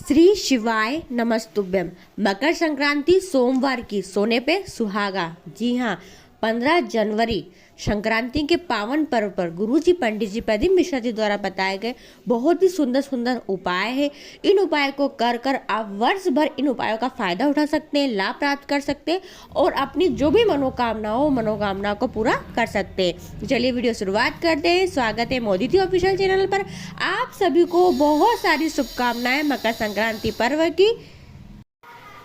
श्री शिवाय नमस्तुभ्यम। मकर संक्रांति सोमवार की सोने पे सुहागा। जी हाँ, 15 जनवरी संक्रांति के पावन पर्व पर गुरुजी पंडित जी प्रदीप मिश्रा जी द्वारा बताए गए बहुत ही सुंदर सुंदर उपाय है। इन उपाय को कर कर आप वर्ष भर इन उपायों का फायदा उठा सकते हैं, लाभ प्राप्त कर सकते हैं और अपनी जो भी मनोकामना को पूरा कर सकते हैं। चलिए वीडियो शुरुआत करते हैं। स्वागत है मोदी जी ऑफिशियल चैनल पर। आप सभी को बहुत सारी शुभकामनाएं मकर संक्रांति पर्व की।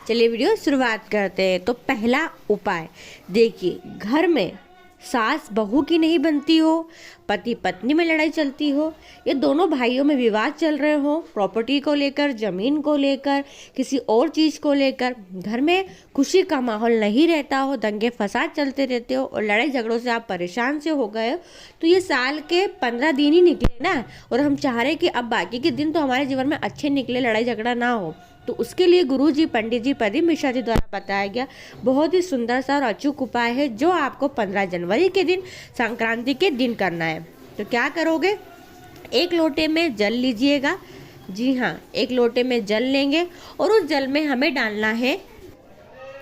चलिए वीडियो शुरुआत करते हैं। तो पहला उपाय देखिए, घर में सास बहू की नहीं बनती हो, पति पत्नी में लड़ाई चलती हो, ये दोनों भाइयों में विवाद चल रहे हो, प्रॉपर्टी को लेकर, जमीन को लेकर, किसी और चीज़ को लेकर, घर में खुशी का माहौल नहीं रहता हो, दंगे फसाद चलते रहते हो और लड़ाई झगड़ों से आप परेशान से हो गए हो, तो ये साल के 15 दिन ही निकले ना, और हम चाह रहे हैं कि अब बाकी के दिन तो हमारे जीवन में अच्छे निकले, लड़ाई झगड़ा ना हो। तो उसके लिए गुरु जी पंडित जी प्रदीप मिश्रा जी द्वारा बताया गया बहुत ही सुंदर सा और अचूक उपाय है, जो आपको 15 जनवरी के दिन संक्रांति के दिन करना है। तो क्या करोगे, एक लोटे में जल लीजिएगा। जी हाँ, एक लोटे में जल लेंगे और उस जल में हमें डालना है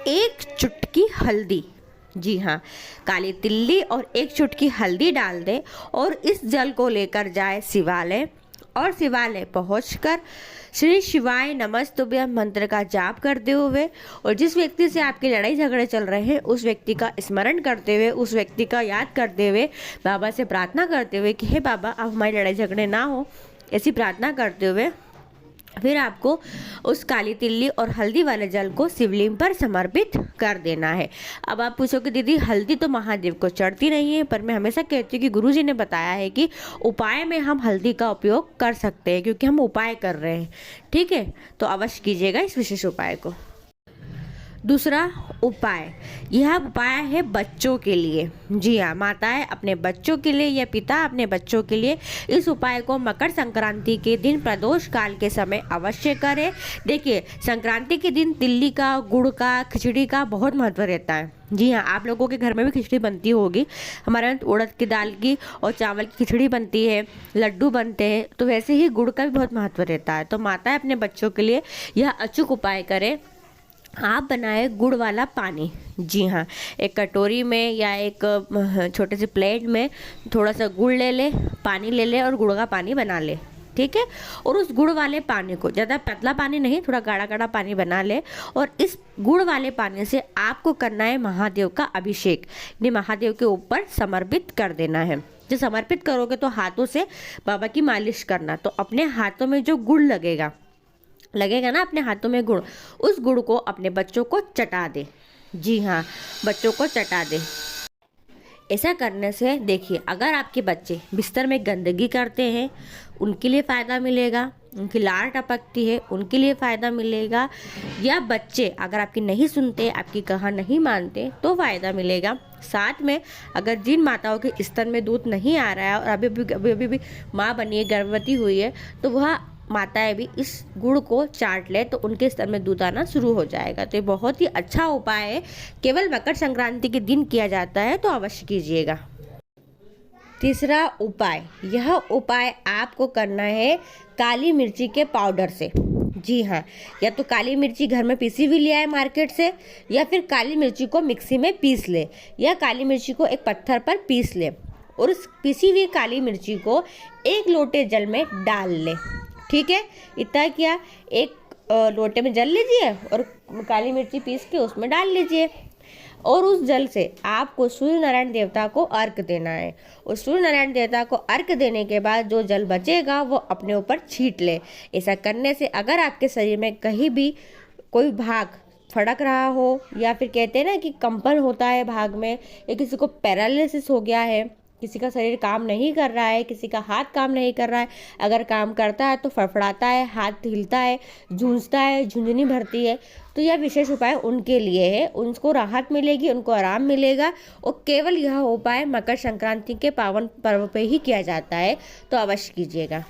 1 चुटकी हल्दी। जी हाँ, काली तिल्ली और 1 चुटकी हल्दी डाल दें और इस जल को लेकर जाए शिवालय, और शिवालय पहुंचकर श्री शिवाय नमस्तुभ्यम मंत्र का जाप करते हुए और जिस व्यक्ति से आपके लड़ाई झगड़े चल रहे हैं उस व्यक्ति का स्मरण करते हुए, उस व्यक्ति का याद करते हुए, बाबा से प्रार्थना करते हुए कि हे बाबा अब हमारी लड़ाई झगड़े ना हो, ऐसी प्रार्थना करते हुए फिर आपको उस काली तिल्ली और हल्दी वाले जल को शिवलिंग पर समर्पित कर देना है। अब आप पूछोगे दीदी हल्दी तो महादेव को चढ़ती नहीं है, पर मैं हमेशा कहती हूँ कि गुरुजी ने बताया है कि उपाय में हम हल्दी का उपयोग कर सकते हैं क्योंकि हम उपाय कर रहे हैं। ठीक है, तो अवश्य कीजिएगा इस विशेष उपाय को। दूसरा उपाय, यह उपाय है बच्चों के लिए। जी हाँ, माताएं अपने बच्चों के लिए या पिता अपने बच्चों के लिए इस उपाय को मकर संक्रांति के दिन प्रदोष काल के समय अवश्य करें। देखिए, संक्रांति के दिन तिल्ली का, गुड़ का, खिचड़ी का बहुत महत्व रहता है। जी हाँ, आप लोगों के घर में भी खिचड़ी बनती होगी। हमारे यहाँ उड़द की दाल की और चावल की खिचड़ी बनती है, लड्डू बनते हैं, तो वैसे ही गुड़ का भी बहुत महत्व रहता है। तो माताएं अपने बच्चों के लिए यह अचूक उपाय करें। आप बनाए गुड़ वाला पानी। जी हाँ, एक कटोरी में या एक छोटे से प्लेट में थोड़ा सा गुड़ ले ले, पानी ले ले और गुड़ का पानी बना ले। ठीक है, और उस गुड़ वाले पानी को, ज़्यादा पतला पानी नहीं, थोड़ा गाढ़ा गाढ़ा पानी बना ले और इस गुड़ वाले पानी से आपको करना है महादेव का अभिषेक, यानी महादेव के ऊपर समर्पित कर देना है। जब समर्पित करोगे तो हाथों से बाबा की मालिश करना, तो अपने हाथों में जो गुड़ लगेगा ना, अपने हाथों में गुड़, उस गुड़ को अपने बच्चों को चटा दे। जी हाँ, बच्चों को चटा दे। ऐसा करने से देखिए, अगर आपके बच्चे बिस्तर में गंदगी करते हैं उनके लिए फ़ायदा मिलेगा, उनकी लार टपकती है उनके लिए फ़ायदा मिलेगा, या बच्चे अगर आपकी नहीं सुनते, आपकी कहा नहीं मानते तो फ़ायदा मिलेगा। साथ में अगर जिन माताओं के स्तन में दूध नहीं आ रहा है और अभी माँ बनी है, गर्भवती हुई है, तो वह माताएं भी इस गुड़ को चाट ले तो उनके स्तर में दूध आना शुरू हो जाएगा। तो ये बहुत ही अच्छा उपाय है, केवल मकर संक्रांति के दिन किया जाता है, तो अवश्य कीजिएगा। तीसरा उपाय, यह उपाय आपको करना है काली मिर्ची के पाउडर से। जी हाँ, या तो काली मिर्ची घर में पीसी हुई ले आए मार्केट से, या फिर काली मिर्ची को मिक्सी में पीस ले, या काली मिर्ची को एक पत्थर पर पीस ले और उस पीसी हुई काली मिर्ची को 1 लोटे जल में डाल ले। ठीक है, इतना किया, एक लोटे में जल लीजिए और काली मिर्ची पीस के उसमें डाल लीजिए और उस जल से आपको सूर्य नारायण देवता को अर्घ देना है। और सूर्य नारायण देवता को अर्घ देने के बाद जो जल बचेगा वो अपने ऊपर छींट ले। ऐसा करने से अगर आपके शरीर में कहीं भी कोई भाग फड़क रहा हो, या फिर कहते हैं ना कि कंपन होता है भाग में, या किसी को पैरालिसिस हो गया है, किसी का शरीर काम नहीं कर रहा है, किसी का हाथ काम नहीं कर रहा है, अगर काम करता है तो फड़फड़ाता है, हाथ हिलता है, झूंझता है, झुंझुनी भरती है, तो यह विशेष उपाय उनके लिए है। उनको राहत मिलेगी, उनको आराम मिलेगा और केवल यह उपाय मकर संक्रांति के पावन पर्व पे ही किया जाता है, तो अवश्य कीजिएगा।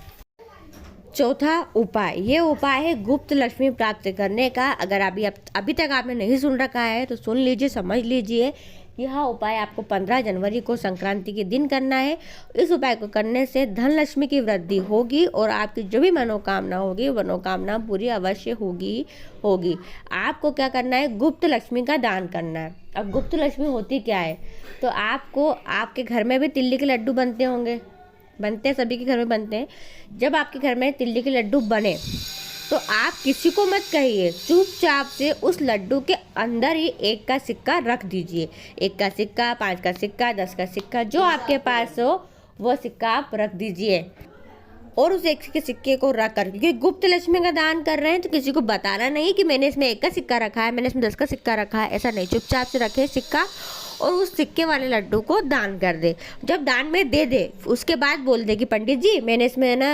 चौथा उपाय, ये उपाय है गुप्त लक्ष्मी प्राप्त करने का। अगर अभी तक आपने नहीं सुन रखा है तो सुन लीजिए, समझ लीजिए। यह उपाय आपको 15 जनवरी को संक्रांति के दिन करना है। इस उपाय को करने से धन लक्ष्मी की वृद्धि होगी और आपकी जो भी मनोकामना होगी वो मनोकामना पूरी अवश्य होगी। आपको क्या करना है, गुप्त लक्ष्मी का दान करना है। अब गुप्त लक्ष्मी होती क्या है, तो आपको, आपके घर में भी तिल्ली के लड्डू बनते होंगे, बनते हैं, सभी के घर में बनते हैं। जब आपके घर में तिल्ली के लड्डू बने तो आप किसी को मत कहिए, चुपचाप से उस लड्डू के अंदर ही 1 का सिक्का रख दीजिए। 1 का सिक्का, 5 का सिक्का, 10 का सिक्का, जो आपके पास हो वो सिक्का आप रख दीजिए। और उस 1 के सिक्के को रख कर, क्योंकि गुप्त लक्ष्मी का दान कर रहे हैं तो किसी को बताना नहीं कि मैंने इसमें 1 का सिक्का रखा है, मैंने इसमें 10 का सिक्का रखा है, ऐसा नहीं। चुपचाप से रखे सिक्का और उस सिक्के वाले लड्डू को दान कर दे। जब दान में दे दे उसके बाद बोल दे कि पंडित जी मैंने इसमें ना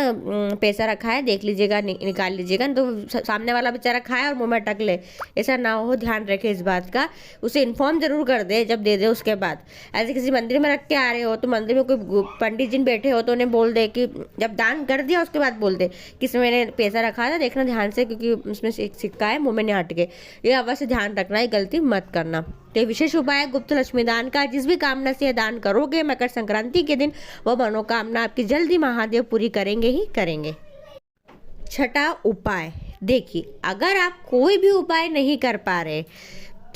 पैसा रखा है, देख लीजिएगा, निकाल लीजिएगा। तो सामने वाला बेचारा खाए और मुंह में अटक ले, ऐसा ना हो, ध्यान रखे इस बात का। उसे इन्फॉर्म जरूर कर दे जब दे दे उसके बाद। ऐसे किसी मंदिर में रख के आ रहे हो तो मंदिर में कोई पंडित जी बैठे हो तो उन्हें बोल दे कि जब दान कर दिया उसके बाद बोल दे कि इसमें मैंने पैसा रखा था, देखना ध्यान से, क्योंकि उसमें एक सिक्का है, मुँह में नहीं अटके। ये अवश्य ध्यान रखना है, गलती मत करना। तो विशेष उपाय गुप्त लक्ष्मी दान का। जिस भी कामना से दान करोगे मकर संक्रांति के दिन, वह मनोकामना आपकी जल्दी महादेव पूरी करेंगे ही करेंगे। छठा उपाय, देखिए अगर आप कोई भी उपाय नहीं कर पा रहे,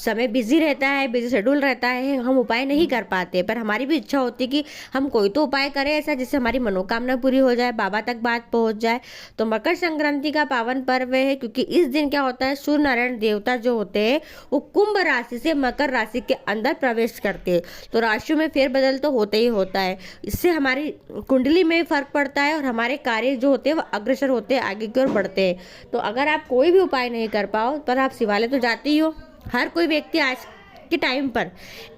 समय बिजी रहता है, बिजी शेड्यूल रहता है, हम उपाय नहीं कर पाते, पर हमारी भी इच्छा होती है कि हम कोई तो उपाय करें ऐसा जिससे हमारी मनोकामना पूरी हो जाए, बाबा तक बात पहुंच जाए। तो मकर संक्रांति का पावन पर्व है, क्योंकि इस दिन क्या होता है, सूर्य नारायण देवता जो होते हैं वो कुंभ राशि से मकर राशि के अंदर प्रवेश करते हैं। तो राशियों में फेरबदल तो होता ही होता है, इससे हमारी कुंडली में फर्क पड़ता है और हमारे कार्य जो होते हैं वो अग्रसर होते हैं, आगे की ओर बढ़ते हैं। तो अगर आप कोई भी उपाय नहीं कर पाओ, पर आप शिवालय तो जाते ही हो। हर कोई व्यक्ति आज के टाइम पर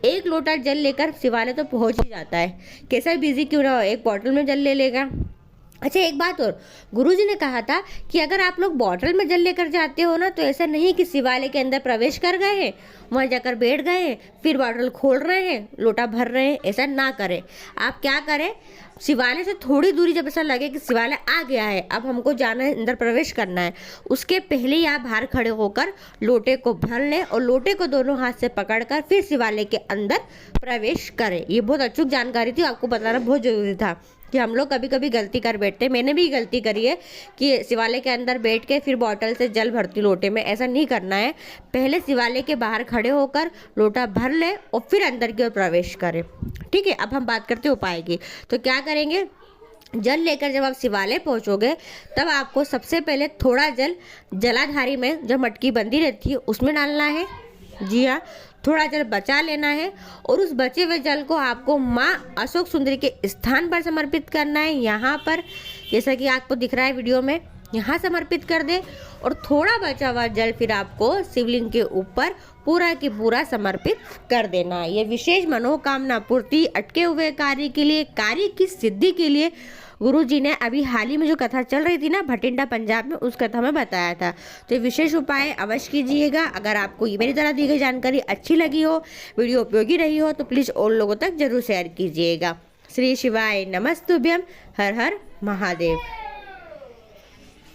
1 लोटा जल लेकर शिवालय तो पहुंच ही जाता है, कैसा बिजी क्यों ना हो, 1 बॉटल में जल ले लेगा। अच्छा एक बात और, गुरुजी ने कहा था कि अगर आप लोग बॉटल में जल लेकर जाते हो ना, तो ऐसा नहीं कि शिवालय के अंदर प्रवेश कर गए हैं, वहाँ जाकर बैठ गए हैं, फिर बॉटल खोल रहे हैं, लोटा भर रहे हैं, ऐसा ना करें। आप क्या करें, शिवालय से थोड़ी दूरी जब ऐसा लगे कि शिवालय आ गया है, अब हमको जाना है, अंदर प्रवेश करना है, उसके पहले ही आप बाहर खड़े होकर लोटे को भर लें और लोटे को दोनों हाथ से पकड़कर फिर शिवालय के अंदर प्रवेश करें। ये बहुत अचूक जानकारी थी, आपको बताना बहुत जरूरी था कि हम लोग कभी कभी गलती कर बैठते हैं। मैंने भी गलती करी है कि शिवालय के अंदर बैठ के फिर बॉटल से जल भरती लोटे में, ऐसा नहीं करना है। पहले शिवालय के बाहर खड़े होकर लोटा भर ले और फिर अंदर की ओर प्रवेश करें। ठीक है, अब हम बात करते हैं उपाय की। तो क्या करेंगे, जल लेकर जब आप शिवालय पहुंचोगे तब आपको सबसे पहले थोड़ा जल जलाधारी में, जो मटकी बंदी रहती है उसमें डालना है। जी हाँ, थोड़ा जल बचा लेना है और उस बचे हुए जल को आपको माँ अशोक सुंदरी के स्थान पर समर्पित करना है। यहाँ पर जैसा कि आपको दिख रहा है वीडियो में, यहाँ समर्पित कर दे और थोड़ा बचा हुआ जल फिर आपको शिवलिंग के ऊपर पूरा की पूरा समर्पित कर देना है। ये विशेष मनोकामना पूर्ति, अटके हुए कार्य के लिए, कार्य की सिद्धि के लिए गुरुजी ने अभी हाल ही में जो कथा चल रही थी ना भटिंडा पंजाब में, उस कथा में बताया था। तो ये विशेष उपाय अवश्य कीजिएगा। अगर आपको ये मेरी तरह दी गई जानकारी अच्छी लगी हो, वीडियो उपयोगी रही हो, तो प्लीज़ और लोगों तक जरूर शेयर कीजिएगा। श्री शिवाय नमस्तुभ्यम, हर हर महादेव।